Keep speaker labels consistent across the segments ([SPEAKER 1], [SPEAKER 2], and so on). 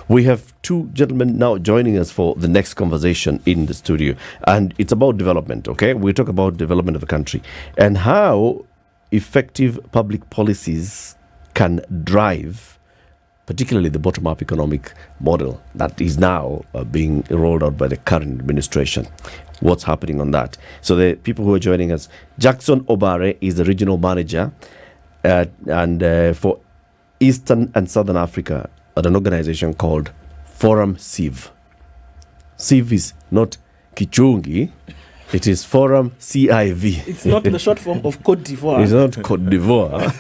[SPEAKER 1] We have two gentlemen now joining us for the next conversation in the studio, and it's about development, okay? We talk about development of the country and how effective public policies can drive particularly the bottom-up economic model that is now being rolled out by the current administration. What's happening on that? So the people who are joining us, Jackson Obare is the regional manager for Eastern and Southern Africa at an organization called ForumCiv. Civ is not Kichungi, it is ForumCiv.
[SPEAKER 2] It's not the short form of Côte d'Ivoire.
[SPEAKER 1] It's not Côte d'Ivoire.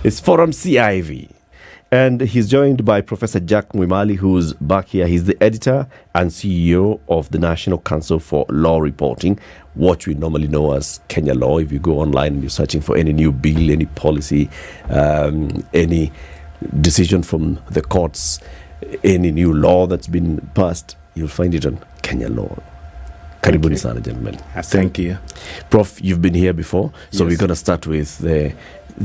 [SPEAKER 1] It's ForumCiv. And he's joined by Professor Jack Mwimali, who's back here. He's the editor and CEO of the National Council for Law Reporting, what we normally know as Kenya Law. If you go online and you're searching for any new bill, any policy, any decision from the courts, any new law that's been passed, you'll find it on Kenya Law. Karibuni sana, gentlemen.
[SPEAKER 2] Thank you.
[SPEAKER 1] Prof, you've been here before, so
[SPEAKER 2] Yes.
[SPEAKER 1] we're going to start with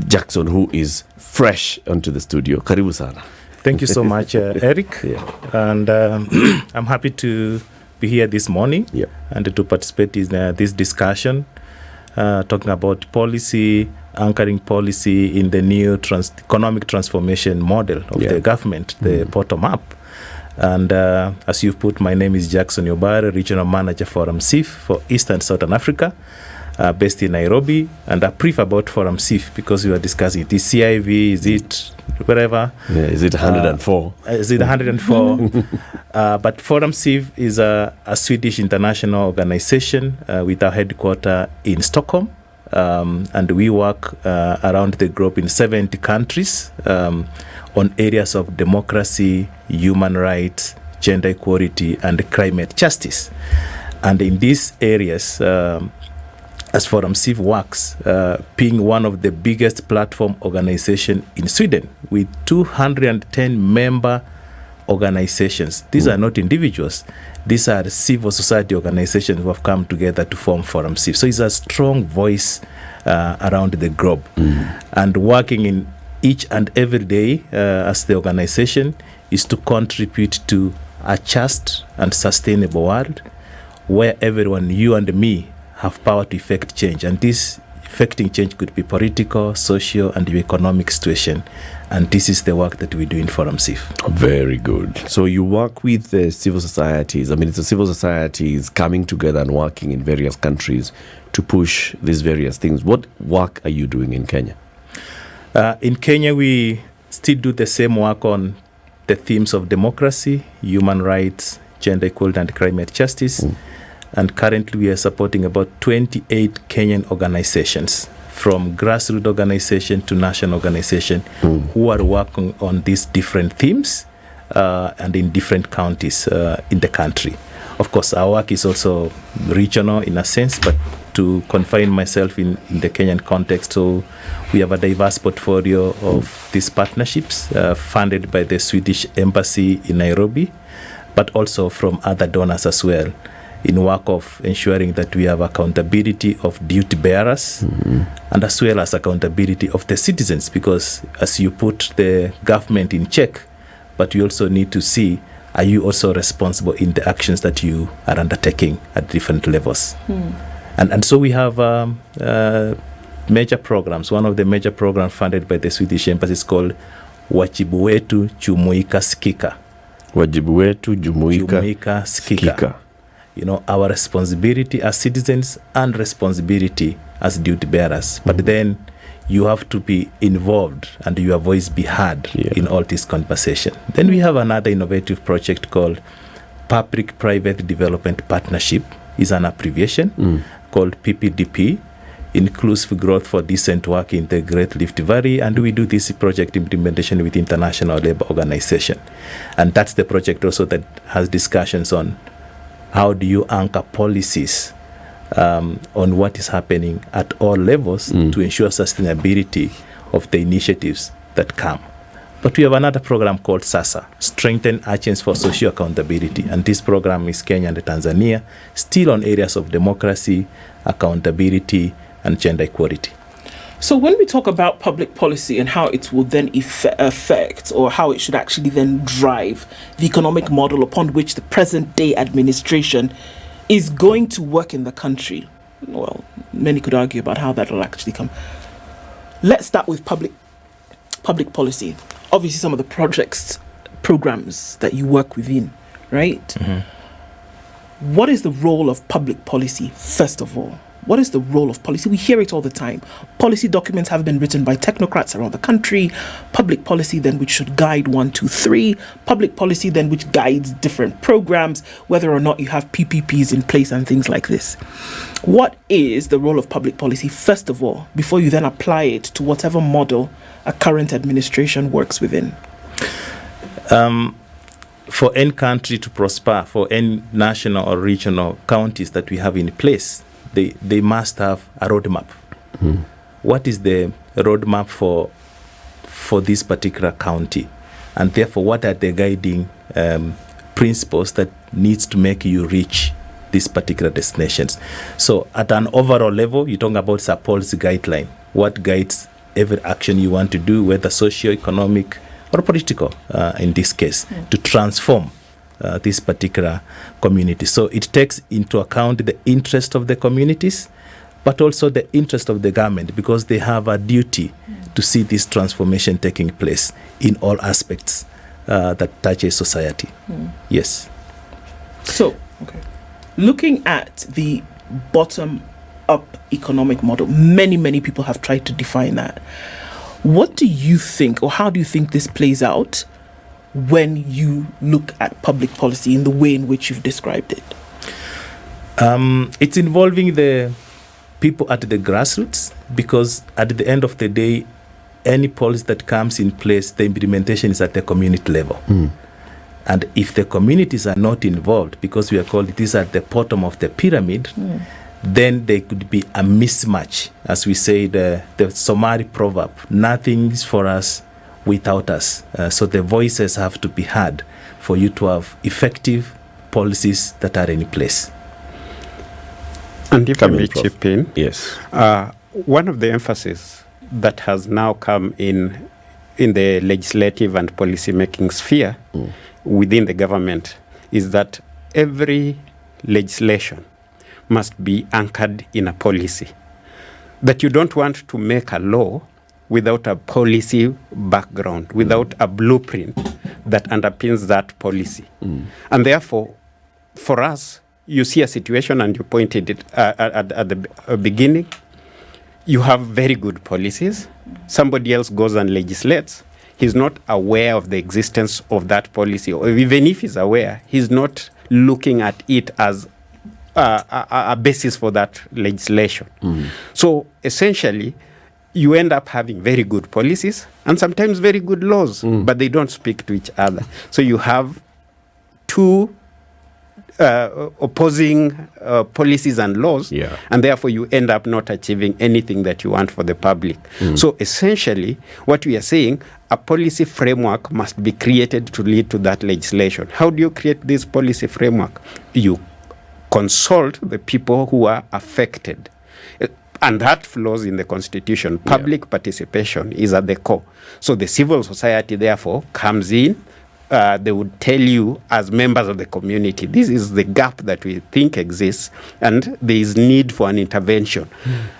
[SPEAKER 1] Jackson, who is fresh onto the studio. Karibu sana.
[SPEAKER 2] Thank you so much, Eric.
[SPEAKER 1] Yeah.
[SPEAKER 2] And I'm happy to be here this morning
[SPEAKER 1] Yeah.
[SPEAKER 2] and to participate in this discussion, talking about policy, anchoring policy in the new economic transformation model of
[SPEAKER 1] Yeah.
[SPEAKER 2] the government, the bottom-up. And as you've put, my name is Jackson Obare, Regional Manager for ForumCiv for East and Southern Africa, based in Nairobi. And a brief about ForumCiv, because we were discussing this CIV, is it wherever?
[SPEAKER 1] Yeah, is it 104?
[SPEAKER 2] Is it 104? But ForumCiv is a Swedish international organization with our headquarters in Stockholm. And we work around the globe in 70 countries on areas of democracy, human rights, gender equality, and climate justice. And in these areas, as ForumCiv works, being one of the biggest platform organization in Sweden with 210 member organizations. These are not individuals. These are civil society organizations who have come together to form ForumCiv. So it's a strong voice around the globe. And working in each and every day as the organization is to contribute to a just and sustainable world where everyone, you and me, have power to effect change. And this effecting change could be political, social, and economic situation. And this is the work that we do in ForumCiv.
[SPEAKER 1] Very good. So you work with the civil societies. I mean, it's the civil societies coming together and working in various countries to push these various things. What work are you doing in Kenya?
[SPEAKER 2] In Kenya, we still do the same work on the themes of democracy, human rights, gender equality, and climate justice. And currently, we are supporting about 28 Kenyan organizations, from grassroots organization to national organization, who are working on these different themes and in different counties in the country. Of course, our work is also regional in a sense, but to confine myself in the Kenyan context, so we have a diverse portfolio of these partnerships funded by the Swedish Embassy in Nairobi, but also from other donors as well, in work of ensuring that we have accountability of duty bearers and as well as accountability of the citizens, because as you put the government in check, but you also need to see, are you also responsible in the actions that you are undertaking at different levels? And so we have major programs. One of the major programs funded by the Swedish Embassy is called Wajibu Wetu Jumuika Sikika.
[SPEAKER 1] Wajibu wetu jumuika
[SPEAKER 2] Sikika. You know, our responsibility as citizens and responsibility as duty bearers. But then you have to be involved and your voice be heard in all this conversation. Then we have another innovative project called Public-Private Development Partnership. Is an abbreviation called PPDP, Inclusive Growth for Decent Work in the Great Rift Valley. And we do this project implementation with International Labour Organization. And that's the project also that has discussions on how do you anchor policies on what is happening at all levels to ensure sustainability of the initiatives that come. But we have another program called SASA, Strengthen Actions for Social Accountability. And this program is Kenya and Tanzania, still on areas of democracy, accountability, and gender equality.
[SPEAKER 3] So when we talk about public policy and how it will then affect, or how it should actually then drive the economic model upon which the present day administration is going to work in the country, well, many could argue about how that will actually come. Let's start with public policy. Obviously, some of the programs that you work within, right? Mm-hmm. What is the role of public policy, first of all? What is the role of policy? We hear it all the time. Policy documents have been written by technocrats around the country. Public policy then which should guide 1, 2, 3. Public policy then which guides different programs, whether or not you have PPPs in place and things like this. What is the role of public policy, first of all, before you then apply it to whatever model a current administration works within?
[SPEAKER 2] For any country to prosper, for any national or regional counties that we have in place, they must have a roadmap. Mm-hmm. What is the roadmap for this particular county? And therefore, what are the guiding principles that needs to make you reach these particular destinations? So at an overall level, you're talking about a policy guideline. What guides every action you want to do, whether socio-economic or political, in this case, to transform this particular community. So it takes into account the interest of the communities, but also the interest of the government, because they have a duty to see this transformation taking place in all aspects that touches society. Yes.
[SPEAKER 3] So, looking at the bottom-up economic model, many people have tried to define that. What do you think, or how do you think this plays out when you look at public policy in the way in which you've described it?
[SPEAKER 2] It's involving the people at the grassroots, because at the end of the day, any policy that comes in place, the implementation is at the community level. And if the communities are not involved, because we are called this at the bottom of the pyramid, then there could be a mismatch. As we say, the Somali proverb, nothing is for us without us. So the voices have to be heard for you to have effective policies that are in place.
[SPEAKER 4] And if I may chip in,
[SPEAKER 1] yes,
[SPEAKER 4] one of the emphasis that has now come in the legislative and policy-making sphere within the government is that every legislation must be anchored in a policy. That you don't want to make a law without a policy background, without a blueprint that underpins that policy. And therefore, for us, you see a situation, and you pointed it at the beginning, you have very good policies. Somebody else goes and legislates. He's not aware of the existence of that policy, or even if he's aware, he's not looking at it as a basis for that legislation. So essentially, you end up having very good policies and sometimes very good laws, but they don't speak to each other. So you have two opposing policies and laws, and therefore you end up not achieving anything that you want for the public. So essentially, what we are saying, a policy framework must be created to lead to that legislation. How do you create this policy framework? You consult the people who are affected. And that flows in the Constitution. Public participation is at the core. So the civil society, therefore, comes in. They would tell you, as members of the community, this is the gap that we think exists, and there is need for an intervention.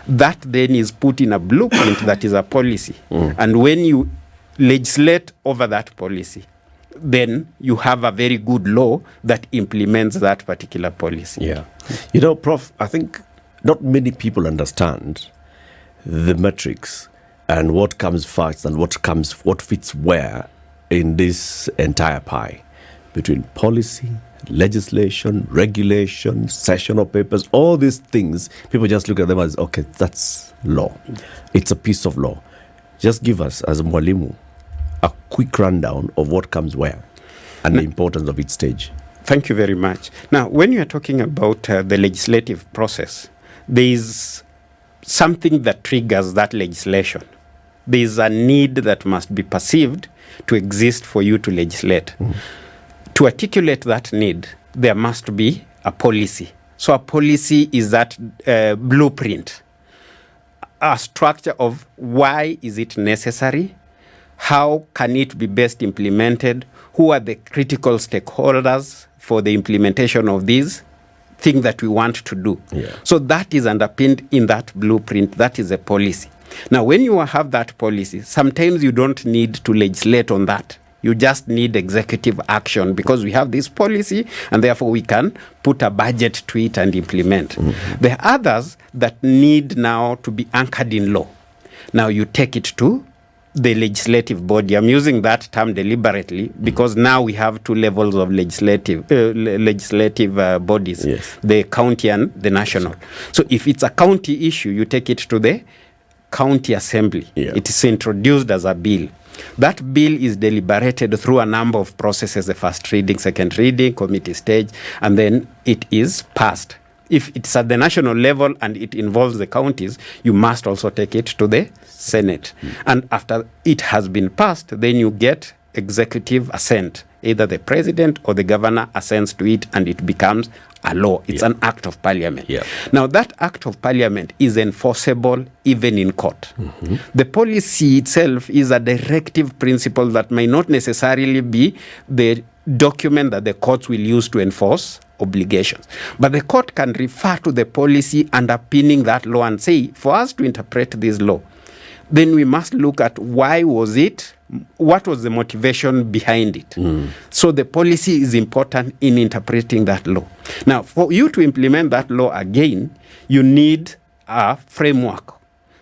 [SPEAKER 4] That then is put in a blueprint that is a policy. And when you legislate over that policy, then you have a very good law that implements that particular policy.
[SPEAKER 1] You know, Prof, I think not many people understand the metrics and what comes first and what fits where in this entire pie between policy, legislation, regulation, sessional papers, all these things. People just look at them as, okay, that's law. It's a piece of law. Just give us, as a Mwalimu, a quick rundown of what comes where and the importance of each stage.
[SPEAKER 4] Thank you very much. Now, when you are talking about the legislative process, there is something that triggers that legislation. There is a need that must be perceived to exist for you to legislate. To articulate that need, there must be a policy. So a policy is that blueprint. a structure of why is it necessary, how can it be best implemented, who are the critical stakeholders for the implementation of these things that we want to do.
[SPEAKER 1] Yeah.
[SPEAKER 4] So that is underpinned in that blueprint. That is a policy. Now, when you have that policy, sometimes you don't need to legislate on that. You just need executive action because we have this policy and therefore we can put a budget to it and implement. There are others that need now to be anchored in law. Now you take it to the legislative body. I'm using that term deliberately because now we have two levels of legislative bodies,
[SPEAKER 1] Yes.
[SPEAKER 4] the county and the national. So if it's a county issue, you take it to the county assembly.
[SPEAKER 1] Yeah.
[SPEAKER 4] It is introduced as a bill. That bill is deliberated through a number of processes, the first reading, second reading, committee stage, and then it is passed. If it's at the national level and it involves the counties, you must also take it to the Senate. And after it has been passed, then you get executive assent. Either the president or the governor assents to it and it becomes a law. It's an act of parliament.
[SPEAKER 1] Yeah.
[SPEAKER 4] Now, that act of parliament is enforceable even in court. The policy itself is a directive principle that may not necessarily be the document that the courts will use to enforce obligations. But the court can refer to the policy underpinning that law and say, for us to interpret this law, then we must look at why was it, what was the motivation behind it. So the policy is important in interpreting that law. Now, for you to implement that law again, you need a framework.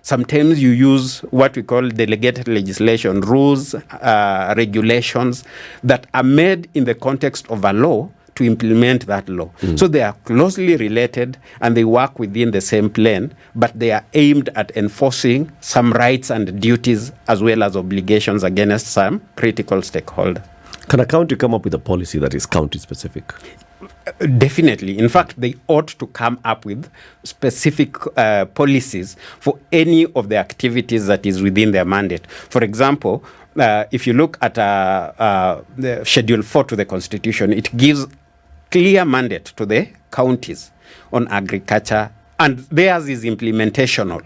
[SPEAKER 4] Sometimes you use what we call delegated legislation, rules, regulations that are made in the context of a law to implement that law. So they are closely related and they work within the same plane, but they are aimed at enforcing some rights and duties as well as obligations against some critical stakeholders.
[SPEAKER 1] Can a county come up with a policy that is county specific?
[SPEAKER 4] Definitely. In fact, they ought to come up with specific policies for any of the activities that is within their mandate. For example, if you look at the Schedule 4 to the Constitution, it gives clear mandate to the counties on agriculture, and theirs is implementational.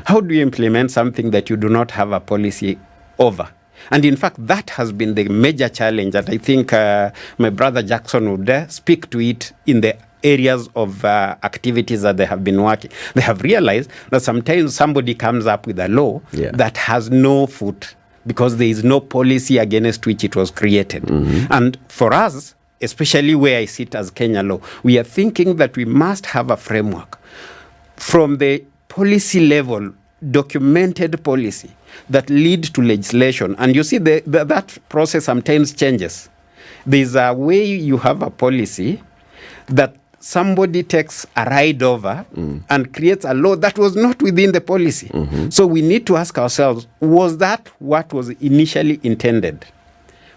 [SPEAKER 4] How do you implement something that you do not have a policy over? And in fact, that has been the major challenge, and I think my brother Jackson would speak to it in the areas of activities that they have been working. They have realized that sometimes somebody comes up with a law that has no foot because there is no policy against which it was created. And for us, especially where I sit as Kenya law, we are thinking that we must have a framework from the policy level, documented policy that lead to legislation. And you see that process sometimes changes. There's a way you have a policy that somebody takes a ride over and creates a law that was not within the policy. So we need to ask ourselves, was that what was initially intended?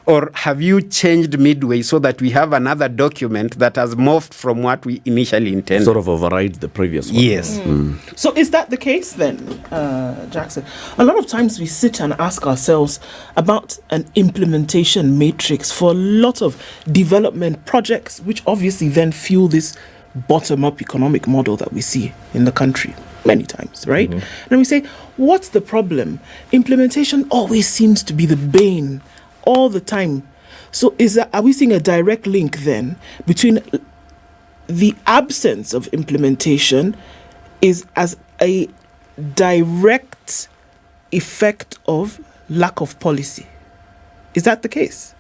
[SPEAKER 4] Or have you changed midway so that we have another document that has morphed from what we initially intended?
[SPEAKER 1] Sort of override the previous one.
[SPEAKER 4] Yes.
[SPEAKER 3] So is that the case then, Jackson? A lot of times we sit and ask ourselves about an implementation matrix for a lot of development projects, which obviously then fuel this bottom-up economic model that we see in the country many times, right? And we say, what's the problem? Implementation always seems to be the bane all the time. So are we seeing a direct link then between the absence of implementation is as a direct effect of lack of policy? Is that the case?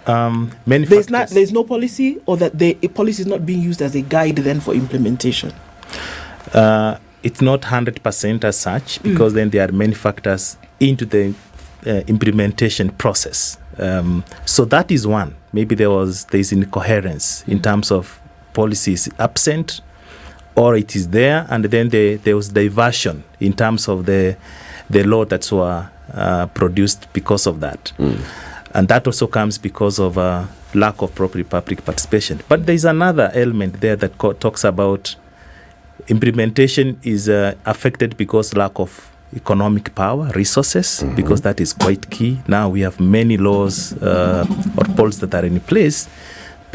[SPEAKER 3] There's no policy, or that the policy is not being used as a guide then for implementation?
[SPEAKER 2] It's not 100% as such, because then there are many factors into the implementation process. So that is one. Maybe there's incoherence in terms of policies absent, or it is there, and then there was diversion in terms of the law that's produced because of that. And that also comes because of lack of proper public participation. But there's another element there that talks about implementation is affected because lack of economic power, resources, because that is quite key. Now we have many laws or policies that are in place,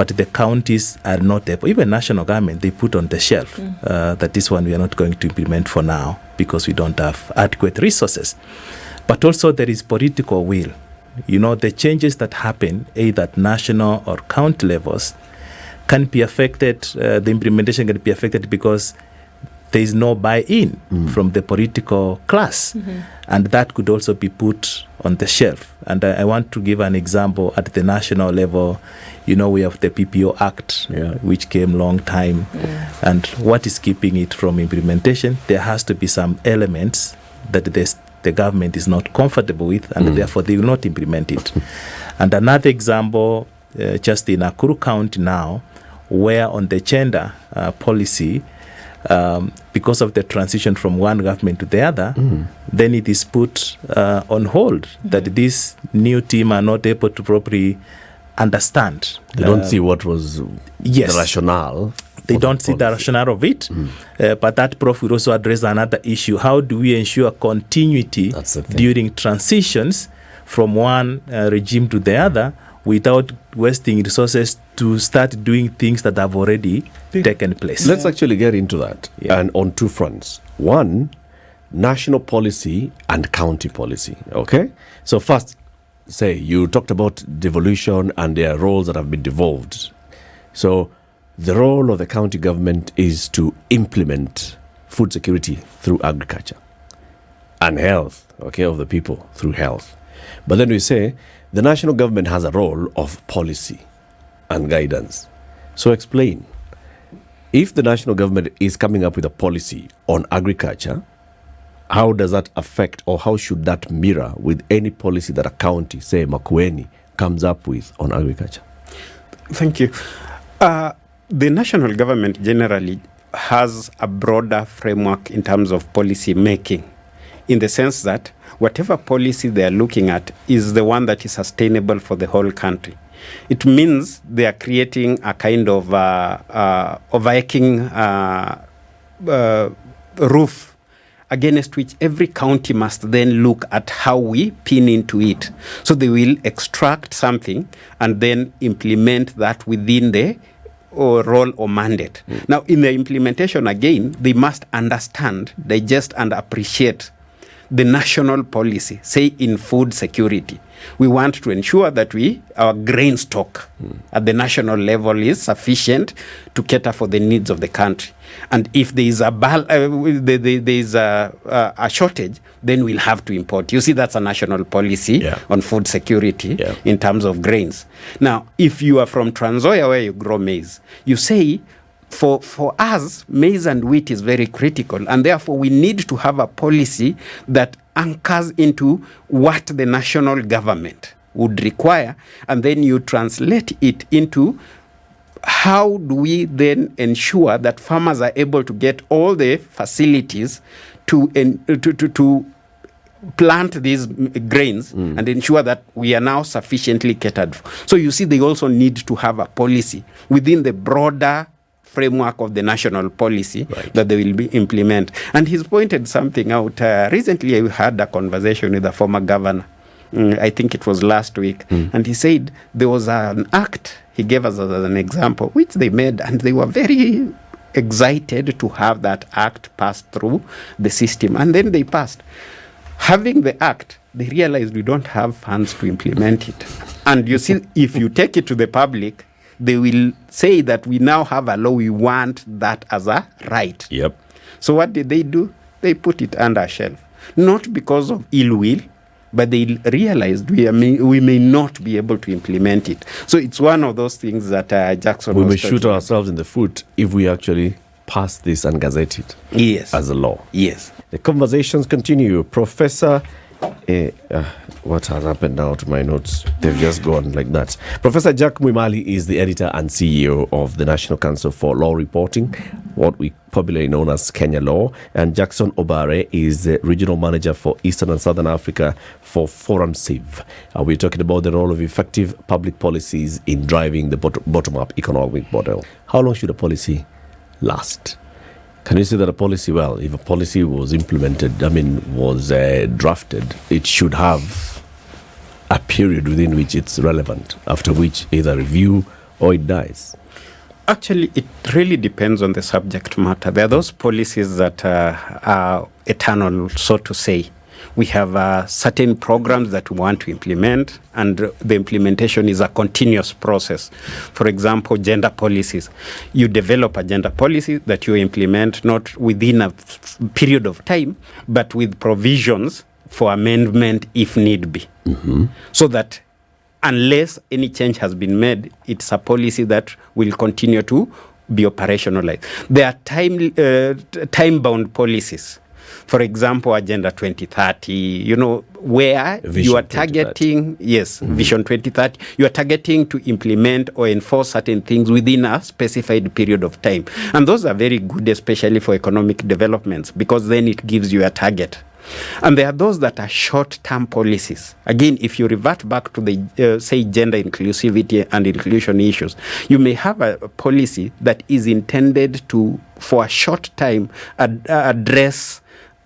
[SPEAKER 2] but the counties are not able, even national government, they put on the shelf that this one we are not going to implement for now because we don't have adequate resources. But also there is political will. You know, the changes that happen either at national or county levels can be affected, the implementation can be affected because there is no buy-in from the political class. And that could also be put on the shelf. And I want to give an example at the national level. You know, we have the PPO Act, which came long time. And what is keeping it from implementation? There has to be some elements that the government is not comfortable with, and therefore they will not implement it. And another example, just in Nakuru County now, where on the gender policy, because of the transition from one government to the other, then it is put on hold, that this new team are not able to properly understand.
[SPEAKER 1] They don't see what was the rationale.
[SPEAKER 2] They don't see the rationale of it. But that Prof will also address another issue. How do we ensure continuity during transitions from one regime to the other without wasting resources to start doing things that have already taken place?
[SPEAKER 1] Let's actually get into that, and on two fronts. One, national policy and county policy, okay? So first, say, you talked about devolution and their roles that have been devolved. So the role of the county government is to implement food security through agriculture and health, okay, of the people through health. But then we say the national government has a role of policy and guidance. So explain, if the national government is coming up with a policy on agriculture, how does that affect, or how should that mirror with any policy that a county, say Makueni, comes up with on agriculture?
[SPEAKER 4] Thank you. The national government generally has a broader framework in terms of policy making, in the sense that whatever policy they are looking at is the one that is sustainable for the whole country. It means they are creating a kind of overarching roof against which every county must then look at how we pin into it. So they will extract something and then implement that within the role or mandate. Now, in the implementation, again, they must understand, digest, and appreciate the national policy, say in food security. We want to ensure that our grain stock at the national level is sufficient to cater for the needs of the country. And if there is a shortage, then we'll have to import. You see, that's a national policy on food security in terms of grains. Now, if you are from Trans Nzoia where you grow maize, you say, for us, maize and wheat is very critical, and therefore we need to have a policy that anchors into what the national government would require, and then you translate it into how do we then ensure that farmers are able to get all the facilities to plant these grains and ensure that we are now sufficiently catered for. So you see, they also need to have a policy within the broader framework of the national policy that they will implement. And he's pointed something out. Recently, I had a conversation with a former governor. I think it was last week. And he said there was an act he gave us as an example, which they made, and they were very excited to have that act pass through the system. And then they passed. Having the act, they realized we don't have funds to implement it. And you see, if you take it to the public, they will say that we now have a law, we want that as a right.
[SPEAKER 1] Yep.
[SPEAKER 4] So what did they do? They put it under a shelf. Not because of ill will, but they realized we may not be able to implement it. So it's one of those things that Jackson
[SPEAKER 1] we
[SPEAKER 4] was
[SPEAKER 1] may shoot ourselves in the foot if we actually pass this and gazette it as a law.
[SPEAKER 4] Yes.
[SPEAKER 1] The conversations continue. Professor, what has happened now to my notes? They've just gone like that. Professor Jack Mwimali is the editor and CEO of the National Council for Law Reporting, what we popularly known as Kenya Law. And Jackson Obare is the regional manager for Eastern and Southern Africa for ForumCiv. We're talking about the role of effective public policies in driving the bottom-up economic model. How long should a policy last? Can you say that a policy, well, if a policy was implemented, was drafted, it should have a period within which it's relevant, after which either review or it dies?
[SPEAKER 4] Actually, it really depends on the subject matter. There are those policies that are eternal, so to say. We have certain programs that we want to implement, and the implementation is a continuous process. For example, gender policies. You develop a gender policy that you implement not within a period of time, but with provisions for amendment if need be. So that unless any change has been made, it's a policy that will continue to be operationalized. There are time-bound policies. For example, Agenda 2030, where
[SPEAKER 1] Vision
[SPEAKER 4] you are targeting, Vision 2030, you are targeting to implement or enforce certain things within a specified period of time. And those are very good, especially for economic developments, because then it gives you a target. And there are those that are short-term policies. Again, if you revert back to the, say, gender inclusivity and inclusion issues, you may have a policy that is intended to, for a short time, address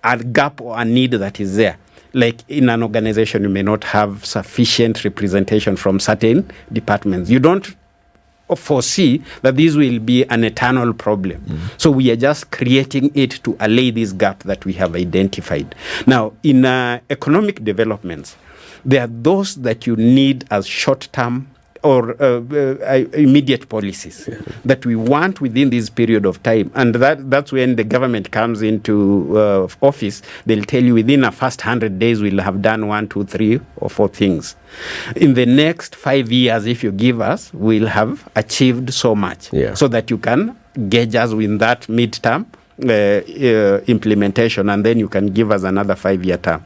[SPEAKER 4] a gap or a need that is there. Like in an organization, you may not have sufficient representation from certain departments. You don't foresee that this will be an eternal problem. So we are just creating it to allay this gap that we have identified. Now, in economic developments, there are those that you need as short-term or immediate policies that we want within this period of time. And that's when the government comes into office. They'll tell you within the first 100 days, we'll have done 1, 2, 3, or 4 things. In the next 5 years, if you give us, we'll have achieved so much. So that you can gauge us with that midterm implementation, and then you can give us another 5-year term.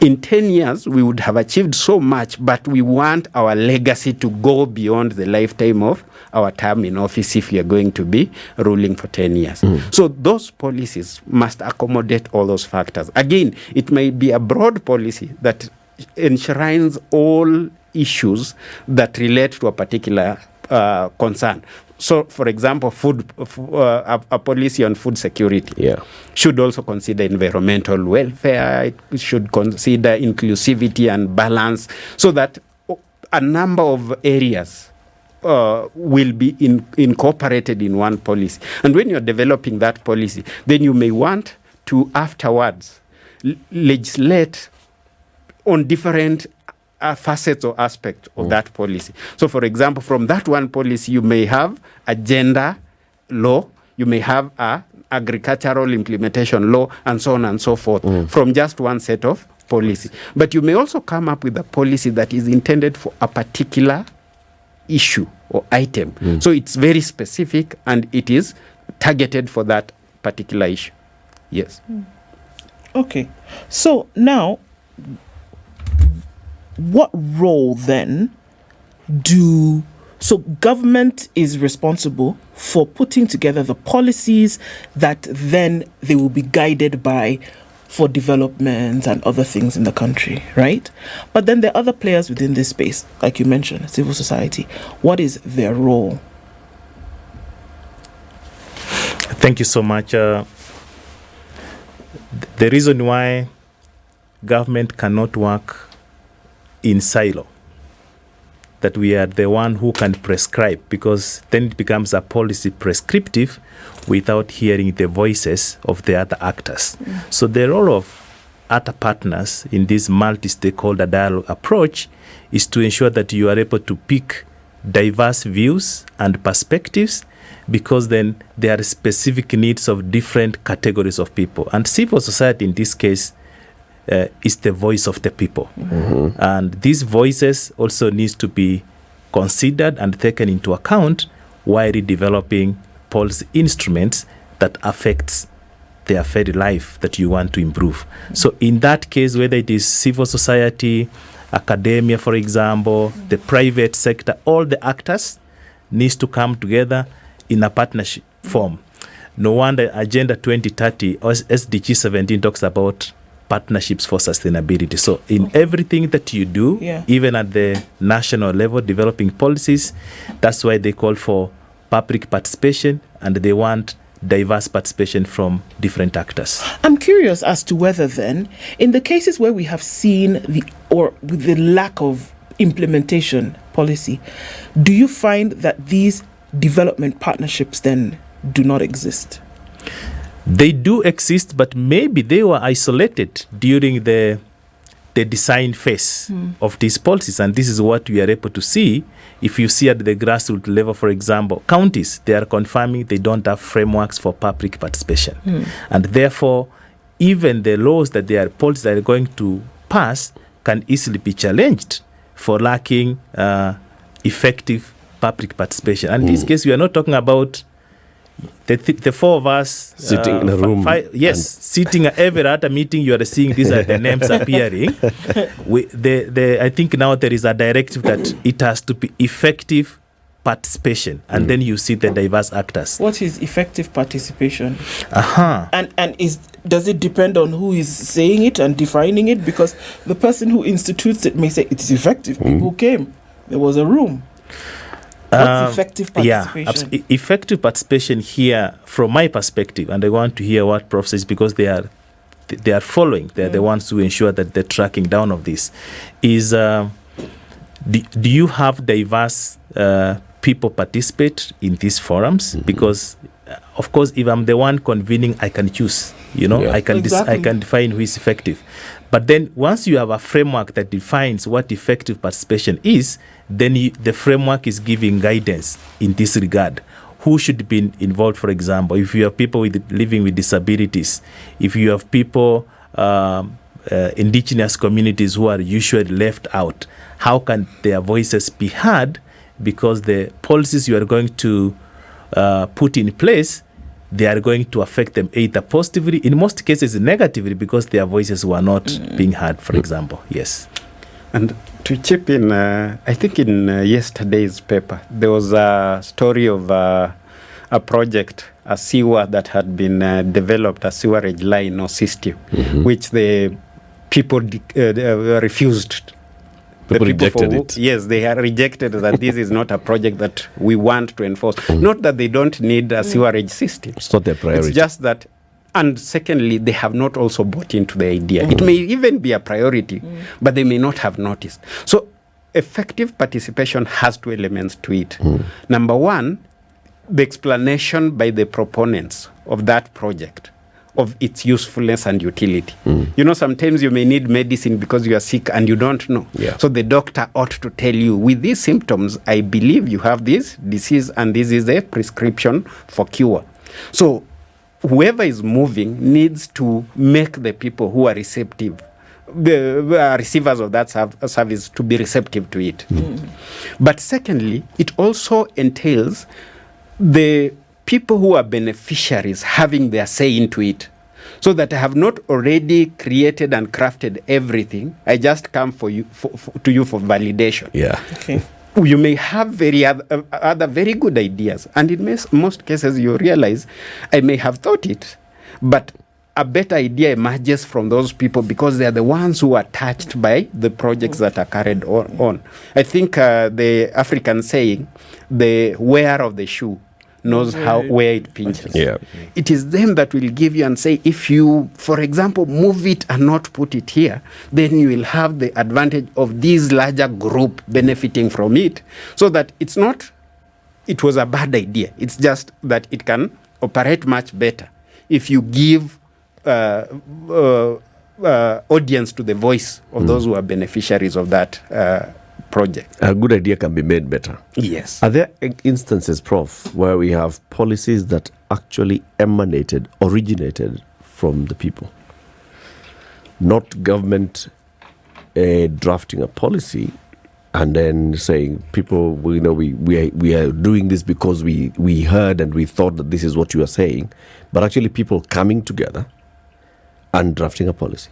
[SPEAKER 4] In 10 years, we would have achieved so much, but we want our legacy to go beyond the lifetime of our term in office if we are going to be ruling for 10 years. So those policies must accommodate all those factors. Again, it may be a broad policy that enshrines all issues that relate to a particular concern. So, for example, a policy on food security should also consider environmental welfare. It should consider inclusivity and balance, so that a number of areas will be incorporated in one policy. And when you're developing that policy, then you may want to afterwards legislate on different facets or aspects of that policy. So, for example, from that one policy, you may have a gender law, you may have a agricultural implementation law, and so on and so forth, from just one set of policy. But you may also come up with a policy that is intended for a particular issue or item. So it's very specific and it is targeted for that particular issue. Yes.
[SPEAKER 3] Okay. So now, what role then so government is responsible for putting together the policies that then they will be guided by for development and other things in the country, right? But then there are other players within this space, like you mentioned, civil society. What is their role?
[SPEAKER 2] Thank you so much. The reason why government cannot work in silo, that we are the one who can prescribe, because then it becomes a policy prescriptive without hearing the voices of the other actors. So the role of other partners in this multi-stakeholder dialogue approach is to ensure that you are able to pick diverse views and perspectives, because then there are specific needs of different categories of people. And civil society in this case is the voice of the people. And these voices also needs to be considered and taken into account while developing policy instruments that affects their very life that you want to improve. So in that case, whether it is civil society, academia, for example, the private sector, all the actors needs to come together in a partnership form. No wonder Agenda 2030 or SDG 17 talks about partnerships for sustainability. So in everything that you do, even at the national level, developing policies, that's why they call for public participation, and they want diverse participation from different actors.
[SPEAKER 3] I'm curious as to whether then, in the cases where we have seen the lack of implementation policy. Do you find that these development partnerships then do not exist?
[SPEAKER 2] They do exist, but maybe they were isolated during the design phase of these policies. And this is what we are able to see. If you see at the grassroots level, for example, counties, they are confirming they don't have frameworks for public participation. And therefore, even the laws that they are policies that are going to pass can easily be challenged for lacking effective public participation. And in this case, we are not talking about the four of us
[SPEAKER 1] sitting in a room.
[SPEAKER 2] Sitting at every other meeting, you are seeing these are the names appearing. I think now there is a directive that it has to be effective participation, and then you see the diverse actors.
[SPEAKER 3] What is effective participation?
[SPEAKER 2] Uh-huh.
[SPEAKER 3] And does it depend on who is saying it and defining it? Because the person who institutes it may say it's effective. People came. There was a room. What's effective participation?
[SPEAKER 2] Yeah, effective participation here, from my perspective, and I want to hear what Prof says because they are following. They are the ones who ensure that the tracking down of this is. Do you have diverse people participate in these forums? Because, of course, if I'm the one convening, I can choose. I can I can define who is effective. But then once you have a framework that defines what effective participation is, then the framework is giving guidance in this regard. Who should be involved, for example, if you have people living with disabilities, if you have people, indigenous communities who are usually left out, how can their voices be heard? Because the policies you are going to put in place, they are going to affect them either positively, in most cases negatively, because their voices were not being heard, for example. Yes.
[SPEAKER 4] And to chip in, I think in yesterday's paper, there was a story of a project, a sewer that had been developed, a sewerage line or system, which the people refused.
[SPEAKER 1] People rejected it.
[SPEAKER 4] Yes, they had rejected that this is not a project that we want to enforce. Not that they don't need a sewerage system.
[SPEAKER 1] It's not their priority.
[SPEAKER 4] It's just that, and secondly, they have not also bought into the idea. It may even be a priority, but they may not have noticed. So effective participation has two elements to it. Number one, the explanation by the proponents of that project of its usefulness and utility. Sometimes you may need medicine because you are sick and you don't know.
[SPEAKER 1] Yeah.
[SPEAKER 4] So the doctor ought to tell you, with these symptoms, I believe you have this disease and this is a prescription for cure. So whoever is moving needs to make the people who are receptive, the receivers of that service, to be receptive to it. But secondly, it also entails the people who are beneficiaries having their say into it, so that I have not already created and crafted everything. I just come to you for validation.
[SPEAKER 1] Yeah.
[SPEAKER 3] Okay.
[SPEAKER 4] You may have other very good ideas, and in most cases you realize I may have thought it, but a better idea emerges from those people because they are the ones who are touched by the projects that are carried on. I think the African saying, the wearer of the shoe knows where it pinches.
[SPEAKER 1] Yeah.
[SPEAKER 4] It is them that will give you and say, if you, for example, move it and not put it here, then you will have the advantage of this larger group benefiting from it. So that it was a bad idea. It's just that it can operate much better if you give audience to the voice of those who are beneficiaries of that project.
[SPEAKER 1] A good idea can be made better.
[SPEAKER 4] Yes.
[SPEAKER 1] Are there instances, Prof, where we have policies that actually originated from the people? Not government drafting a policy and then saying, people, we are doing this because we heard and we thought that this is what you are saying, but actually people coming together and drafting a policy.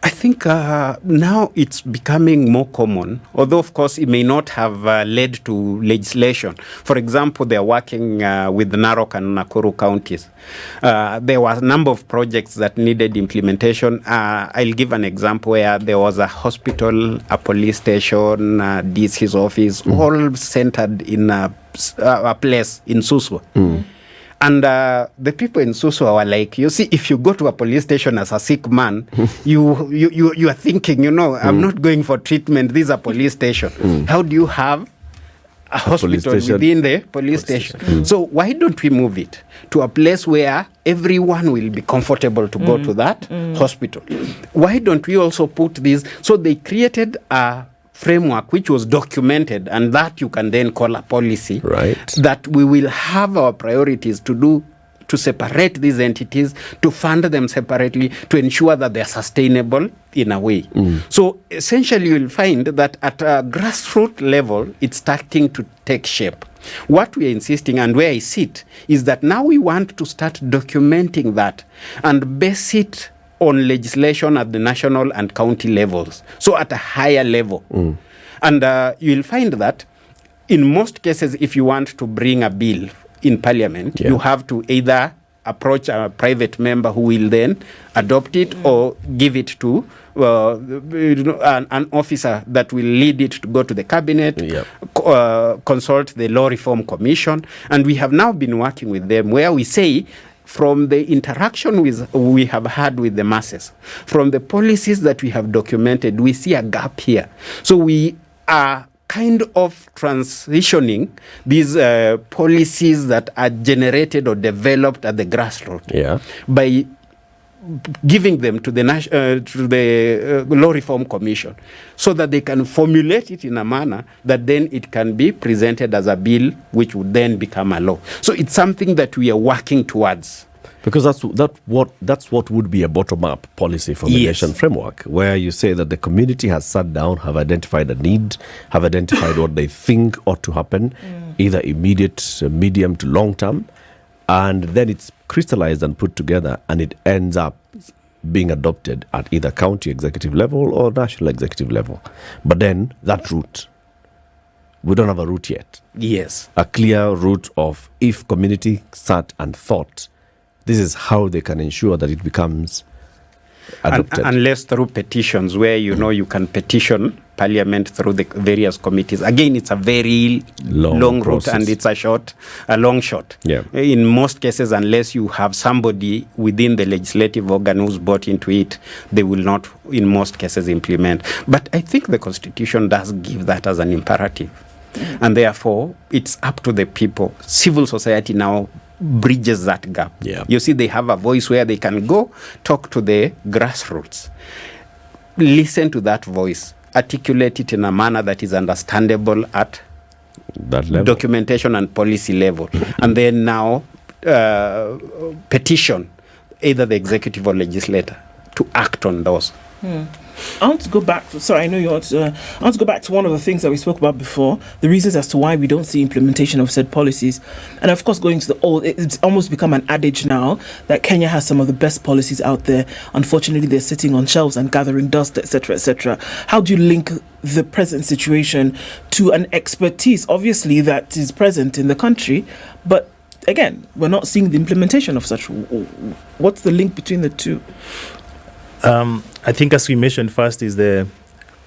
[SPEAKER 4] I think now it's becoming more common, although, of course, it may not have led to legislation. For example, they're working with Narok and Nakuru counties. There was a number of projects that needed implementation. I'll give an example where there was a hospital, a police station, DC's office, all centered in a place in Suswa. And the people in Suswa were like, you see, if you go to a police station as a sick man, you are thinking, I'm not going for treatment. This is a police station. How do you have a hospital
[SPEAKER 1] station.
[SPEAKER 4] within the police station. So why don't we move it to a place where everyone will be comfortable to go to that hospital? Why don't we also put these? So they created a framework which was documented, and that you can then call a policy.
[SPEAKER 1] Right.
[SPEAKER 4] That we will have our priorities to separate these entities, to fund them separately, to ensure that they're sustainable in a way. So essentially you'll find that at a grassroots level, it's starting to take shape. What we are insisting, and where I sit, is that now we want to start documenting that and base it on legislation at the national and county levels, so at a higher level. And you'll find that in most cases, if you want to bring a bill in parliament, you have to either approach a private member who will then adopt it or give it to an officer that will lead it to go to the cabinet, consult the Law Reform Commission. And we have now been working with them where we say, from the interaction we have had with the masses, from the policies that we have documented, we see a gap here. So we are kind of transitioning these policies that are generated or developed at the grassroots by giving them to the Law Reform Commission, so that they can formulate it in a manner that then it can be presented as a bill which would then become a law. So it's something that we are working towards.
[SPEAKER 1] Because that's what would be a bottom-up policy formulation framework, where you say that the community has sat down, have identified a need, have identified what they think ought to happen, either immediate, medium to long term, and then it's crystallized and put together, and it ends up being adopted at either county executive level or national executive level. But then that route, we don't have a route yet.
[SPEAKER 4] Yes.
[SPEAKER 1] A clear route of, if community sat and thought, this is how they can ensure that it becomes adopted.
[SPEAKER 4] Unless through petitions, where you can petition parliament through the various committees. Again, it's a very long route, and it's a long shot.
[SPEAKER 1] Yeah.
[SPEAKER 4] In most cases, unless you have somebody within the legislative organ who's bought into it, they will not, in most cases, implement. But I think the Constitution does give that as an imperative. And therefore, it's up to the people. Civil society now bridges that gap. You see, they have a voice where they can go talk to the grassroots, listen to that voice, articulate it in a manner that is understandable at
[SPEAKER 1] that level,
[SPEAKER 4] documentation and policy level, and then now petition either the executive or legislator to act on those.
[SPEAKER 3] I want to go back. Sorry, I know you want to. I want to go back to one of the things that we spoke about before, the reasons as to why we don't see implementation of said policies. And of course, going to the old, it's almost become an adage now that Kenya has some of the best policies out there. Unfortunately, they're sitting on shelves and gathering dust, etc., etc. How do you link the present situation to an expertise, obviously, that is present in the country, but again, we're not seeing the implementation of such? What's the link between the two?
[SPEAKER 2] I think, as we mentioned first, is the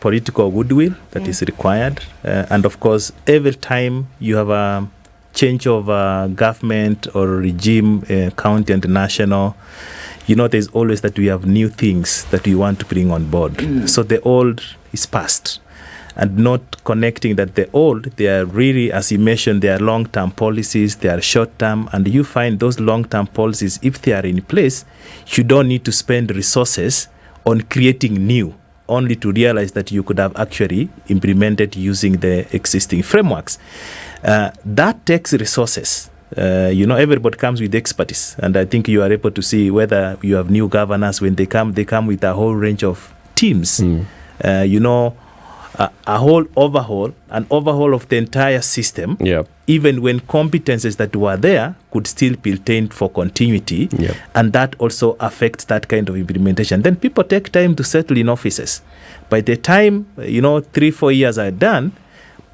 [SPEAKER 2] political goodwill that is required. And of course, every time you have a change of government or regime, county and national, there's always that we have new things that we want to bring on board. So the old is past. And not connecting that the old, they are really, as you mentioned, they are long-term policies, they are short-term, and you find those long-term policies, if they are in place, you don't need to spend resources on creating new, only to realize that you could have actually implemented using the existing frameworks. That takes resources. Everybody comes with expertise, and I think you are able to see whether you have new governors. When they come with a whole range of teams. A whole overhaul, an overhaul of the entire system, even when competences that were there could still be retained for continuity, and that also affects that kind of implementation. Then people take time to settle in offices. By the time, 3-4 years are done,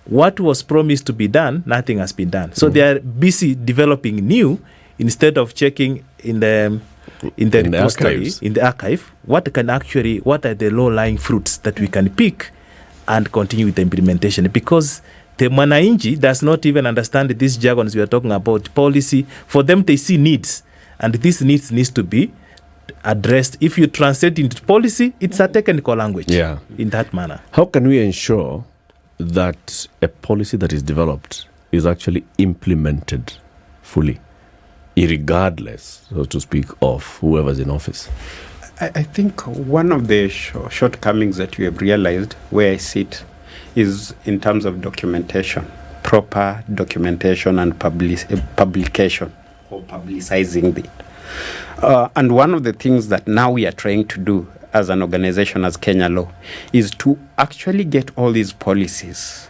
[SPEAKER 2] what was promised to be done, nothing has been done. So they are busy developing new instead of checking in the archive, what are the low-lying fruits that we can pick and continue with the implementation, because the Mwananchi does not even understand these jargons we are talking about. Policy, for them, they see needs, and these needs to be addressed. If you translate into policy, it's a technical language in that manner.
[SPEAKER 1] How can we ensure that a policy that is developed is actually implemented fully, irregardless, so to speak, of whoever's in office?
[SPEAKER 4] I think one of the shortcomings that we have realized where I sit is in terms of documentation, proper documentation and publication or publicizing it. And one of the things that now we are trying to do as an organization, as Kenya Law, is to actually get all these policies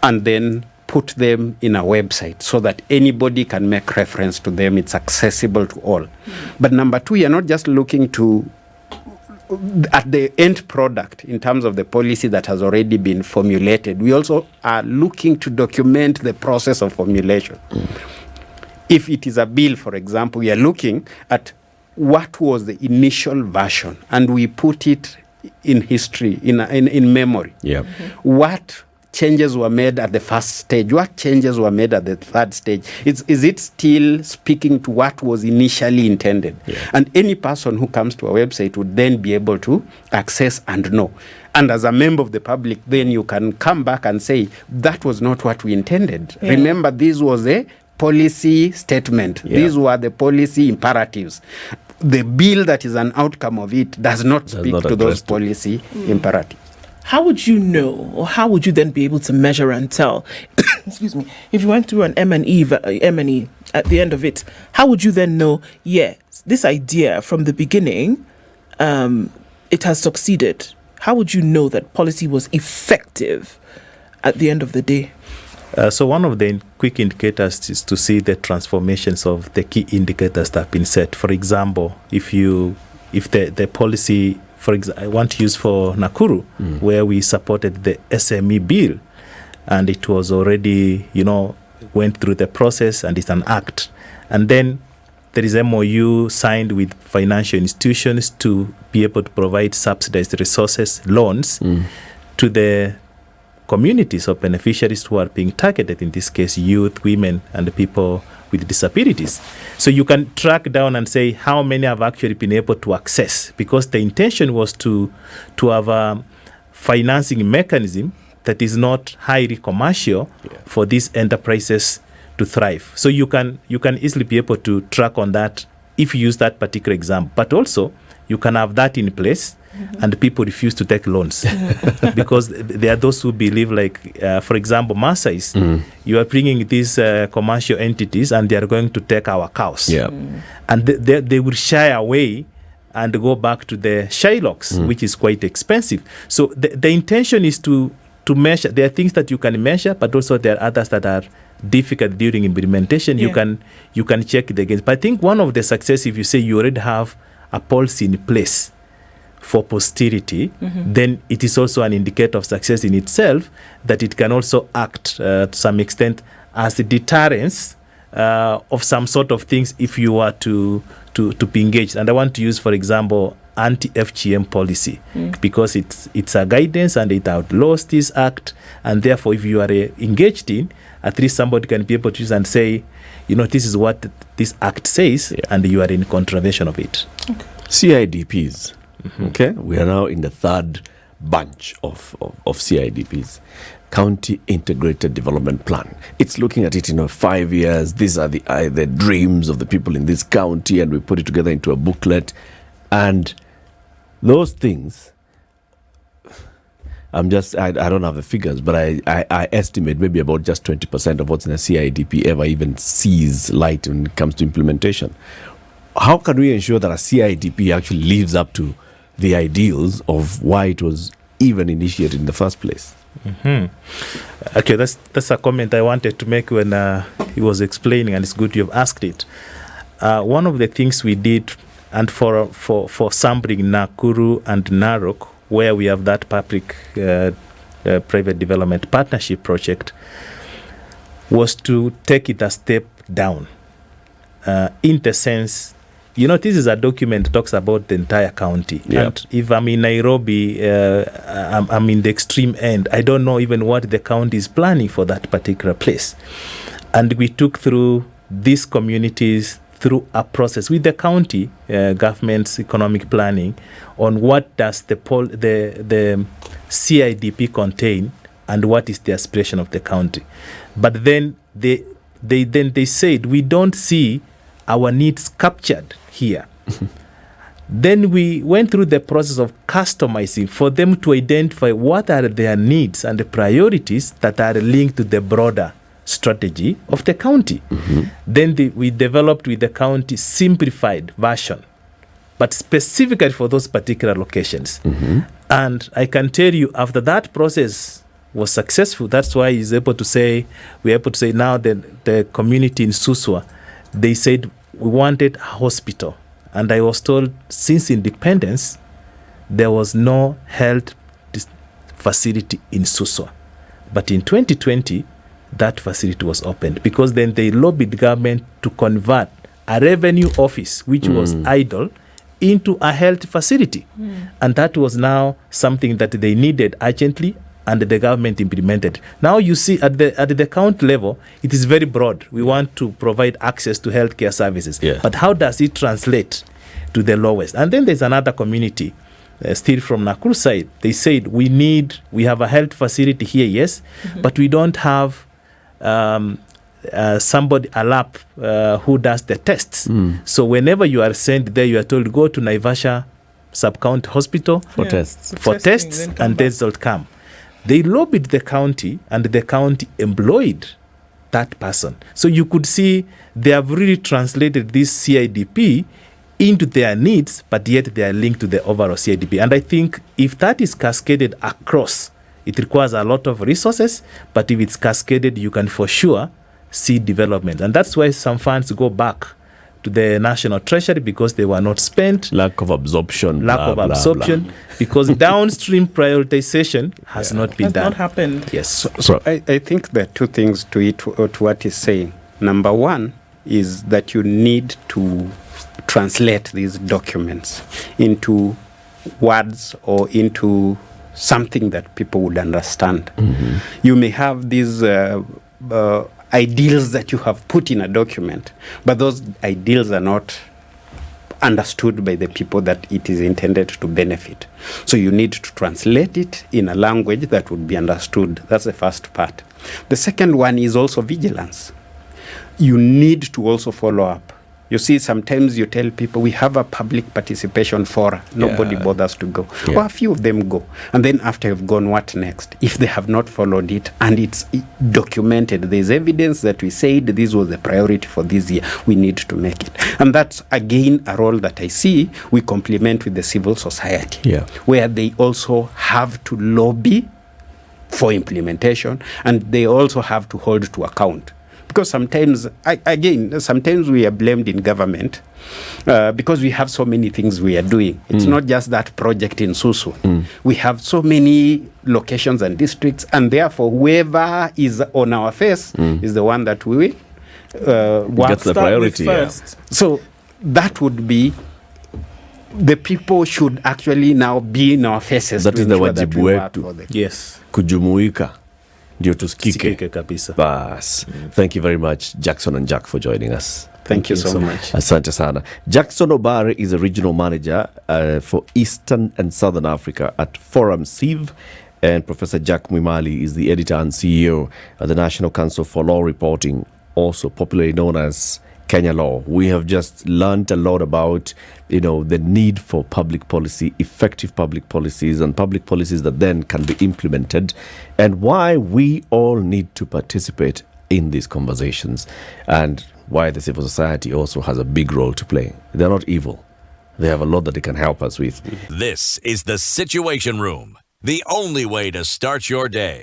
[SPEAKER 4] and then put them in a website so that anybody can make reference to them. It's accessible to all. But number two, you're not just looking to at the end product in terms of the policy that has already been formulated. We also are looking to document the process of formulation. If it is a bill, for example, we are looking at what was the initial version, and we put it in history, in memory.
[SPEAKER 1] Yeah.
[SPEAKER 4] What changes were made at the first stage? What changes were made at the third stage? Is it still speaking to what was initially intended?
[SPEAKER 1] Yeah.
[SPEAKER 4] And any person who comes to our website would then be able to access and know. And as a member of the public, then you can come back and say, that was not what we intended.
[SPEAKER 3] Yeah.
[SPEAKER 4] Remember, this was a policy statement.
[SPEAKER 1] Yeah.
[SPEAKER 4] These were the policy imperatives. The bill that is an outcome of it does not speak
[SPEAKER 1] not
[SPEAKER 4] to those
[SPEAKER 1] address
[SPEAKER 4] policy imperatives.
[SPEAKER 3] How would you know, or how would you then be able to measure and tell? Excuse me. If you went through an M&E at the end of it, how would you then know? Yeah, this idea from the beginning, it has succeeded. How would you know that policy was effective at the end of the day?
[SPEAKER 2] So one of the quick indicators is to see the transformations of the key indicators that have been set. For example, if the policy, for example, I want to use for Nakuru, where we supported the SME bill, and it was already, went through the process, and it's an act. And then there is MOU signed with financial institutions to be able to provide subsidized resources, loans, to the communities of beneficiaries who are being targeted, in this case, youth, women, and people with disabilities. So you can track down and say how many have actually been able to access, because the intention was to have a financing mechanism that is not highly commercial for these enterprises to thrive. So you can easily be able to track on that if you use that particular example. But also, you can have that in place and people refuse to take loans because there are those who believe, like, for example, Maasai's, you are bringing these commercial entities and they are going to take our cows.
[SPEAKER 1] Yeah.
[SPEAKER 2] And they will shy away and go back to the Shylocks, which is quite expensive. So the intention is to measure. There are things that you can measure, but also there are others that are difficult during implementation.
[SPEAKER 3] Yeah.
[SPEAKER 2] You can check it against. But I think one of the success, if you say you already have a policy in place for posterity, then it is also an indicator of success in itself, that it can also act to some extent as a deterrence of some sort of things if you are to be engaged. And I want to use, for example, anti-FGM policy, because it's a guidance and it outlaws this act, and therefore if you are engaged in, at least somebody can be able to use and say, this is what this act says, and you are in contravention of it.
[SPEAKER 3] Okay.
[SPEAKER 1] CIDPs. Okay, we are now in the third bunch of CIDPs, County Integrated Development Plan. It's looking at it in 5 years. These are the dreams of the people in this county, and we put it together into a booklet. And those things, I don't have the figures, but I estimate maybe about just 20% of what's in a CIDP ever even sees light when it comes to implementation. How can we ensure that a CIDP actually lives up to the ideals of why it was even initiated in the first place?
[SPEAKER 2] Okay, that's a comment I wanted to make when he was explaining, and it's good you have asked it. One of the things we did, and for sampling Nakuru and Narok, where we have that public private development partnership project, was to take it a step down, in the sense, this is a document that talks about the entire county.
[SPEAKER 1] Yeah.
[SPEAKER 2] And if I'm in Nairobi, I'm in the extreme end, I don't know even what the county is planning for that particular place. And we took through these communities through a process with the county government's economic planning on what does the CIDP contain and what is the aspiration of the county. But then they said, we don't see our needs captured here. Then we went through the process of customizing for them to identify what are their needs and the priorities that are linked to the broader strategy of the county. Then we developed with the county simplified version, but specifically for those particular locations. And I can tell you, after that process was successful, that's why we're able to say now that the community in Suswa, they said we wanted a hospital. And I was told since independence, there was no health facility in Suswa. But in 2020, that facility was opened because then they lobbied government to convert a revenue office, which was idle, into a health facility. And that was now something that they needed urgently, and the government implemented. Now you see at the county level, it is very broad. We want to provide access to healthcare services.
[SPEAKER 1] Yeah.
[SPEAKER 2] But how does it translate to the lowest? And then there's another community, still from Nakuru side. They said, we have a health facility here, yes, but we don't have somebody, a lab who does the tests. So whenever you are sent there, you are told, go to Naivasha Sub-County Hospital
[SPEAKER 1] For tests.
[SPEAKER 2] for tests, and the result come. They lobbied the county, and the county employed that person. So you could see they have really translated this CIDP into their needs, but yet they are linked to the overall CIDP. And I think if that is cascaded across, it requires a lot of resources, but if it's cascaded, you can for sure see development. And that's why some funds go back to the National Treasury because they were not spent.
[SPEAKER 1] Lack of absorption.
[SPEAKER 2] Because downstream prioritization has not been done.
[SPEAKER 3] Not happened.
[SPEAKER 2] Yes.
[SPEAKER 4] So I think there are two things to it, to what he's saying. Number one is that you need to translate these documents into words or into something that people would understand. You may have these ideals that you have put in a document, but those ideals are not understood by the people that it is intended to benefit. So you need to translate it in a language that would be understood. That's the first part. The second one is also vigilance. You need to also follow up. You see, sometimes you tell people, we have a public participation forum. Nobody bothers to go.
[SPEAKER 1] Yeah.
[SPEAKER 4] Or a few of them go. And then after you've gone, what next? If they have not followed it and it's documented, there's evidence that we said this was the priority for this year, we need to make it. And that's, again, a role that I see we complement with the civil society, where they also have to lobby for implementation, and they also have to hold to account. Because sometimes we are blamed in government because we have so many things we are doing. It's not just that project in Susu. We have so many locations and districts, and therefore whoever is on our face is the one that we
[SPEAKER 1] gets the priority.
[SPEAKER 4] So that would be, the people should actually now be in our faces.
[SPEAKER 1] That is the wajibu wetu.
[SPEAKER 2] Yes.
[SPEAKER 1] Kujumuika. Ndio tusikike
[SPEAKER 2] kabisa.
[SPEAKER 1] Bas. Thank you very much, Jackson and Jack, for joining us.
[SPEAKER 4] Thank you so much.
[SPEAKER 1] Asante sana. Jackson Obare is a regional manager for Eastern and Southern Africa at ForumCiv, and Professor Jack Mwimali is the editor and CEO of the National Council for Law Reporting, also popularly known as Kenya Law. We have just learned a lot about, the need for public policy, effective public policies, and public policies that then can be implemented, and why we all need to participate in these conversations, and why the civil society also has a big role to play. They're not evil. They have a lot that they can help us with.
[SPEAKER 5] This is the Situation Room, the only way to start your day.